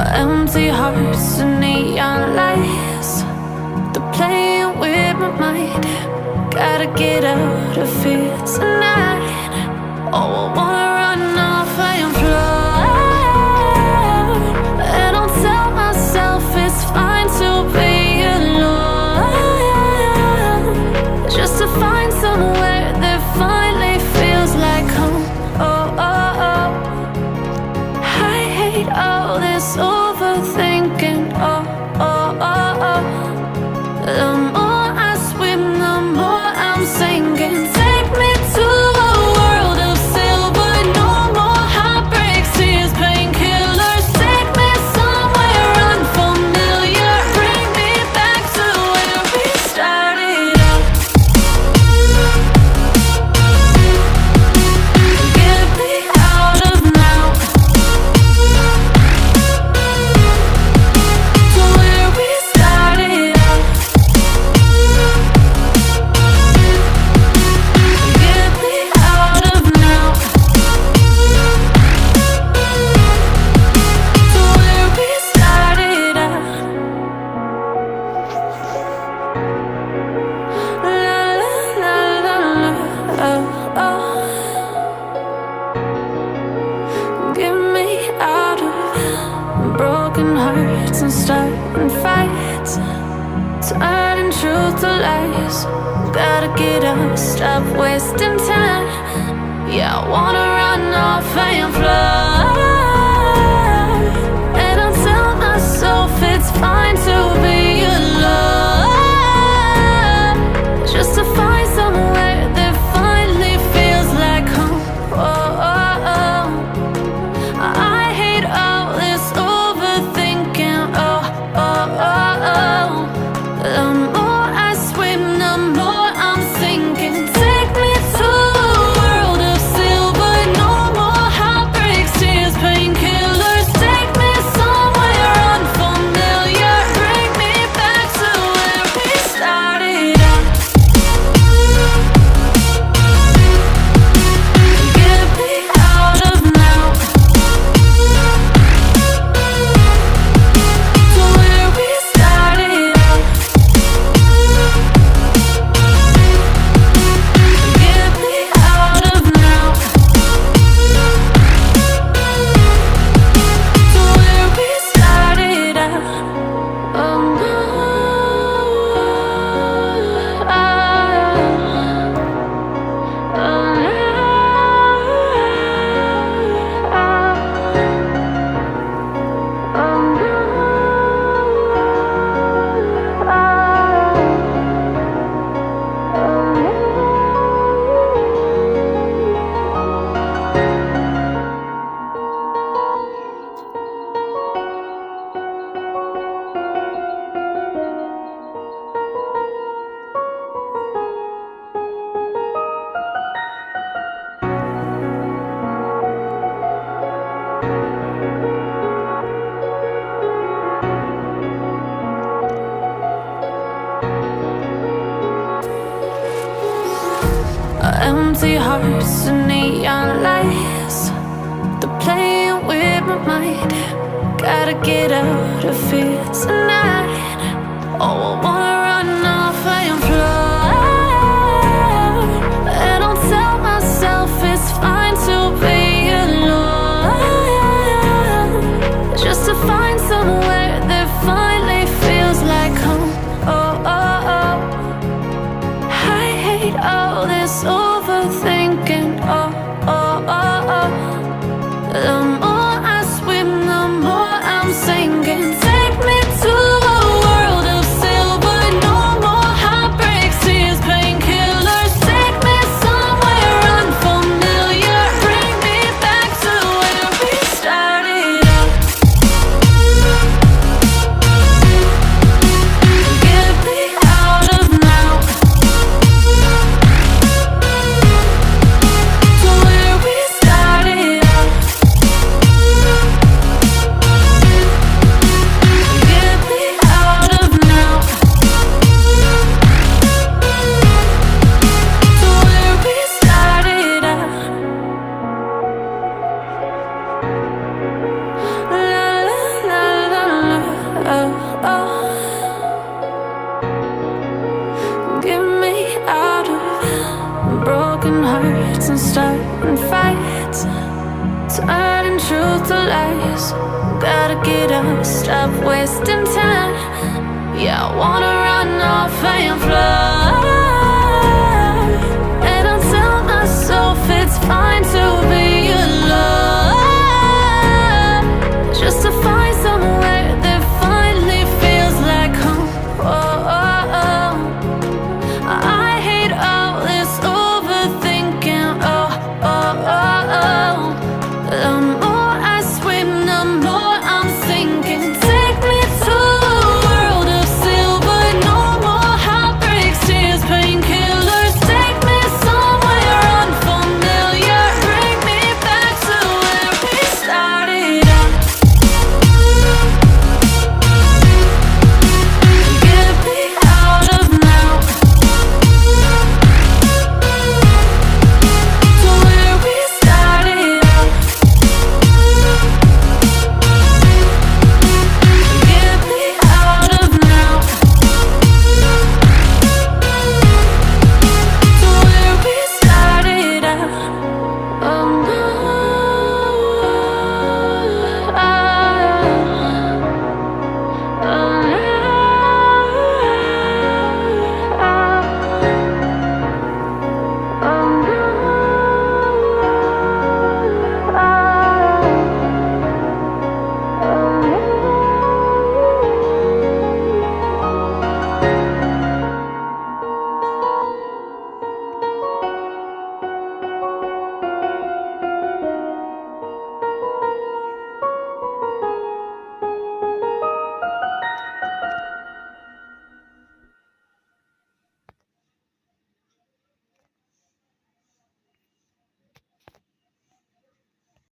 Empty hearts and neon lights, they're playing with my mind. Gotta get out of here tonight. Oh, I wanna run off and fly, and I'll tell myself it's fine to be alone, just to find somewhere that finally feels like home. Oh, oh, oh. I hate all this overthinking. Oh, oh, oh, oh. The more I swim, the more I'm sinking. Take me to a world of silver. No more heartbreaks, tears, painkillers. Take me somewhere unfamiliar. Bring me back to where we started out. Get me out of now, to where we started out. Get me out of now, to where we started out. La la la la la, oh, oh. Get me out of broken hearts and starting fights, turning truth to lies. Gotta get up, stop wasting time. Yeah, I wanna run off and fly, and I'll tell myself it's fine to be alone, just to find somewhere that finally feels like home. Oh, oh, oh. I hate all this overthinking. Oh, oh, oh, oh. The more I swim, the more I'm sinking. Take me to a world of silver. No more heartbreaks, tears, painkillers. Take me somewhere unfamiliar. Bring me back to where we started out. Get me out of now, to where we started out. Get me out of now, to where we started out. Oh no, empty hearts and neon lights, they're playing with my mind. Gotta get out of here tonight. Oh, I wanna run off and fly, and I'll tell myself it's fine to be alone, just to find somewhere that finally feels like home. Oh, oh, oh. I hate all this overthinking. Oh, oh, oh, oh. The more I swim, the more I'm sinking. Take me lights, turning truth to lies. Gotta get up, stop wasting time. Yeah, I wanna run off and fly.